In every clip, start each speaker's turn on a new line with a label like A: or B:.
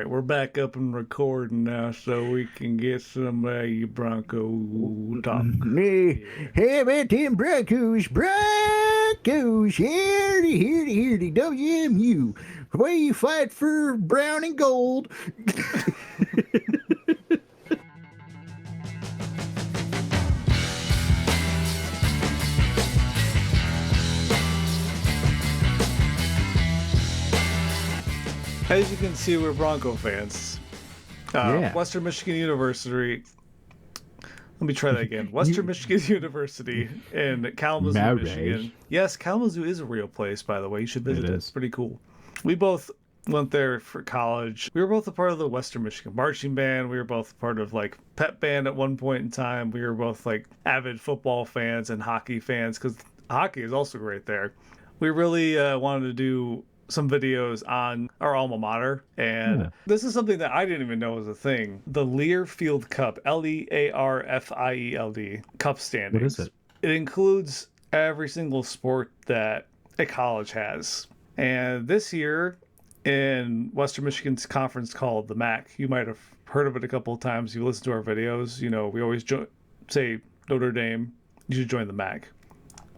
A: right, we're back up and recording now, so we can get some Bronco talk.
B: Hey,
A: Yeah.
B: hey about them Broncos, here, WMU. Where you fight for brown and gold.
A: As you can see, we're Bronco fans.
B: Yeah.
A: Western Michigan University. Let me try that again. Western Michigan University in Kalamazoo,
B: Marriage.
A: Michigan. Yes, Kalamazoo is a real place, by the way. You should visit it.
B: It
A: It's
B: is.
A: pretty cool. We both went there for college. We were both a part of the Western Michigan marching band. We were both a part of like pep band at one point in time. We were both like avid football fans and hockey fans because hockey is also great there. We really wanted to do some videos on our alma mater, and
B: Yeah.
A: this is something that I didn't even know was a thing. The Learfield Cup, Learfield Cup standings.
B: What is it?
A: It includes every single sport that a college has. And this year in Western Michigan's conference called the MAC, you might have heard of it a couple of times. You listen to our videos, you know, we always say Notre Dame, you should join the MAC.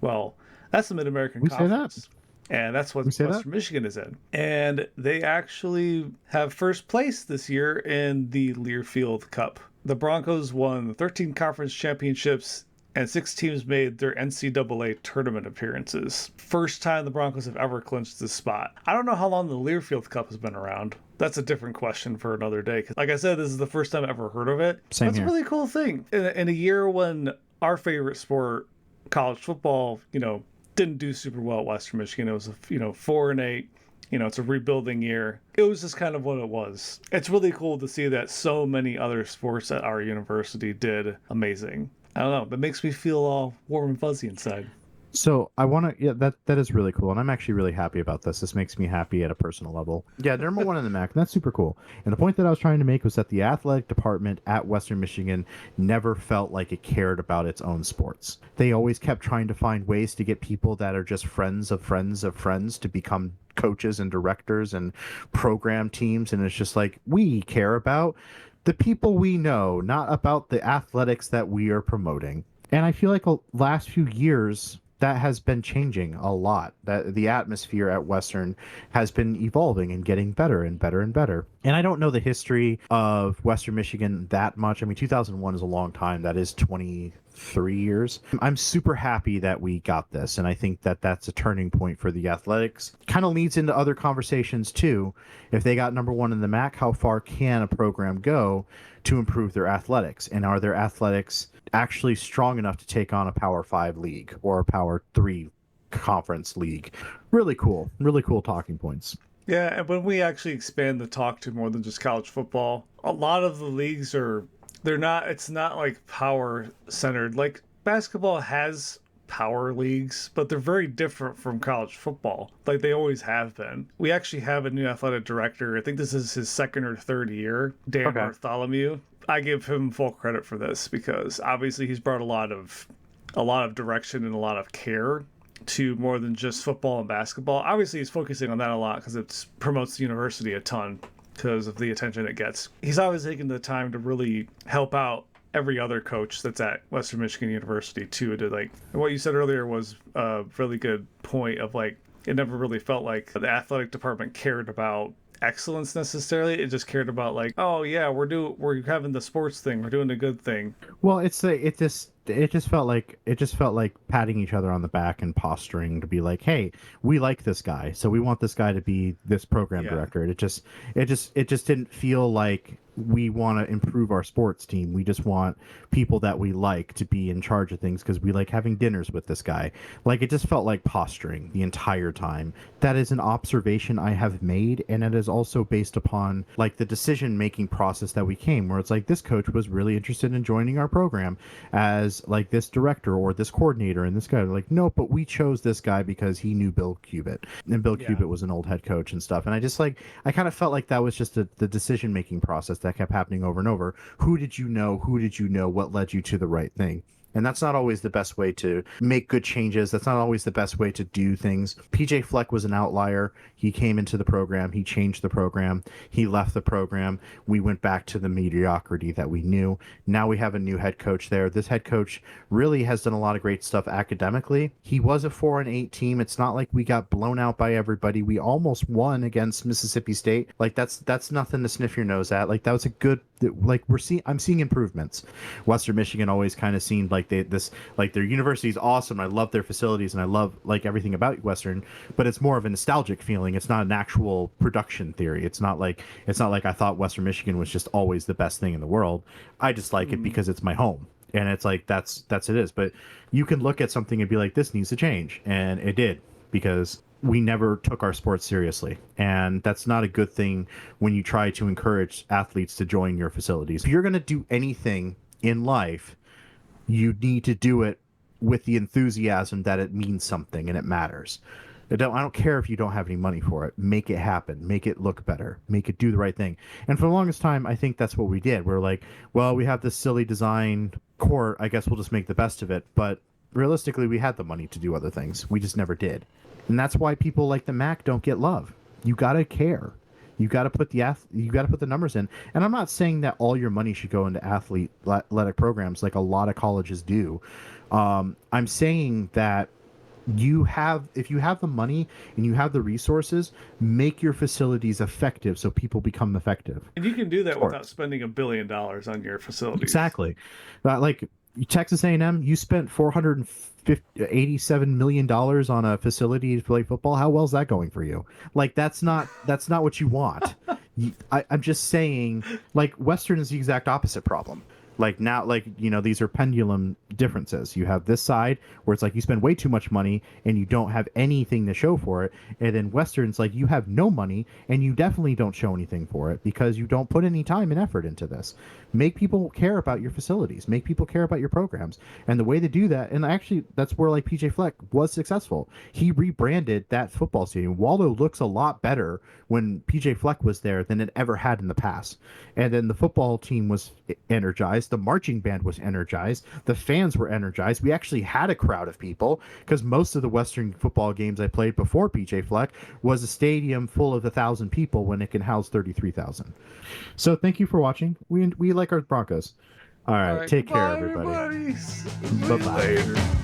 A: Well, that's the Mid-American
B: We say that.
A: Conference. And that's what
B: We say
A: Western Michigan is in. And they actually have first place this year in the Learfield Cup. The Broncos won 13 conference championships, and 6 teams made their NCAA tournament appearances. First time the Broncos have ever clinched this spot. I don't know how long the Learfield Cup has been around. That's a different question for another day. 'Cause like I said, this is the first time I've ever heard of it.
B: Same
A: That's
B: here.
A: a really cool thing. In a year when our favorite sport, college football, you know, didn't do super well at Western Michigan. It was, 4-8. You know, it's a rebuilding year. It was just kind of what it was. It's really cool to see that so many other sports at our university did amazing. I don't know. It makes me feel all warm and fuzzy inside.
B: So I want to, yeah, that is really cool, and I'm actually really happy about this. This makes me happy at a personal level. Yeah, they're number one in the MAC, and that's super cool. And the point that I was trying to make was that the athletic department at Western Michigan never felt like it cared about its own sports. They always kept trying to find ways to get people that are just friends of friends of friends to become coaches and directors and program teams, and it's just like, we care about the people we know, not about the athletics that we are promoting. And I feel like the last few years that has been changing a lot. That the atmosphere at Western has been evolving and getting better and better and better. And I don't know the history of Western Michigan that much. I mean, 2001 is a long time. That is 23 years. I'm super happy that we got this, and I think that that's a turning point for the athletics. Kind of leads into other conversations too. If they got number one in the MAC, how far can a program go to improve their athletics? And are their athletics actually strong enough to take on a Power 5 league or a Power 3 conference league? Really cool talking points.
A: Yeah, and when we actually expand the talk to more than just college football, a lot of the leagues it's not like power centered. Like basketball has power leagues, but they're very different from college football. Like they always have been. We actually have a new athletic director. I think this is his second or third year, Dan Bartholomew. I give him full credit for this because obviously he's brought a lot of direction and a lot of care to more than just football and basketball. Obviously he's focusing on that a lot because it promotes the university a ton because of the attention it gets. He's always taken the time to really help out every other coach that's at Western Michigan University too. To like what you said earlier was a really good point of like it never really felt like the athletic department cared about excellence necessarily. It just cared about like, oh yeah, we're having the sports thing, we're doing a good thing.
B: Well, it just felt like patting each other on the back and posturing to be like, hey, we like this guy, so we want this guy to be this program director. It just didn't feel like we want to improve our sports team. We just want people that we like to be in charge of things because we like having dinners with this guy. Like it just felt like posturing the entire time. That is an observation I have made, and it is also based upon like the decision making process that we came, where it's like this coach was really interested in joining our program as like this director or this coordinator, and this guy like, no, but we chose this guy because he knew Bill Cubitt, and Bill Cubitt was an old head coach and stuff. And I kind of felt like that was just the decision making process that kept happening over and over. Who did you know? What led you to the right thing? And that's not always the best way to make good changes. That's not always the best way to do things. PJ Fleck was an outlier. He came into the program, he changed the program, he left the program. We went back to the mediocrity that we knew. Now we have a new head coach there. This head coach really has done a lot of great stuff academically. He was a 4-8 team. It's not like we got blown out by everybody. We almost won against Mississippi State. Like that's nothing to sniff your nose at. Like that was a good, like I'm seeing improvements. Western Michigan always kind of seemed like their university is awesome. I love their facilities and I love like everything about Western, but it's more of a nostalgic feeling. It's not an actual production theory. It's not like I thought Western Michigan was just always the best thing in the world. I just like it because it's my home. And it's like that's it is. But you can look at something and be like, this needs to change. And it did, because we never took our sports seriously. And that's not a good thing when you try to encourage athletes to join your facilities. If you're going to do anything in life, you need to do it with the enthusiasm that it means something and it matters. I don't care if you don't have any money for it. Make it happen. Make it look better. Make it do the right thing. And for the longest time, I think that's what we did. We're like, well, we have this silly design court. I guess we'll just make the best of it. But realistically, we had the money to do other things. We just never did. And that's why people like the MAC don't get love. You gotta care. You got to put the numbers in. And I'm not saying that all your money should go into athletic programs like a lot of colleges do. I'm saying that if you have the money and you have the resources, make your facilities effective so people become effective.
A: And you can do that without spending $1 billion on your facilities.
B: Exactly. Like Texas A&M, you spent $487 million on a facility to play football. How well is that going for you? Like that's not what you want. I'm just saying, like Western is the exact opposite problem. Like now, like, you know, these are pendulum differences. You have this side where it's like you spend way too much money and you don't have anything to show for it. And then Western's like you have no money and you definitely don't show anything for it because you don't put any time and effort into this. Make people care about your facilities. Make people care about your programs. And the way to do that, and actually that's where like PJ Fleck was successful. He rebranded that football stadium. Waldo looks a lot better when PJ Fleck was there than it ever had in the past. And then the football team was energized. The marching band was energized. The fans were energized. We actually had a crowd of people because most of the Western football games I played before PJ Fleck was a stadium full of 1,000 people when it can house 33,000. So thank you for watching. We like our Broncos. All right, take care, everybody.
A: Bye-bye.
B: Bye-bye.
A: Later.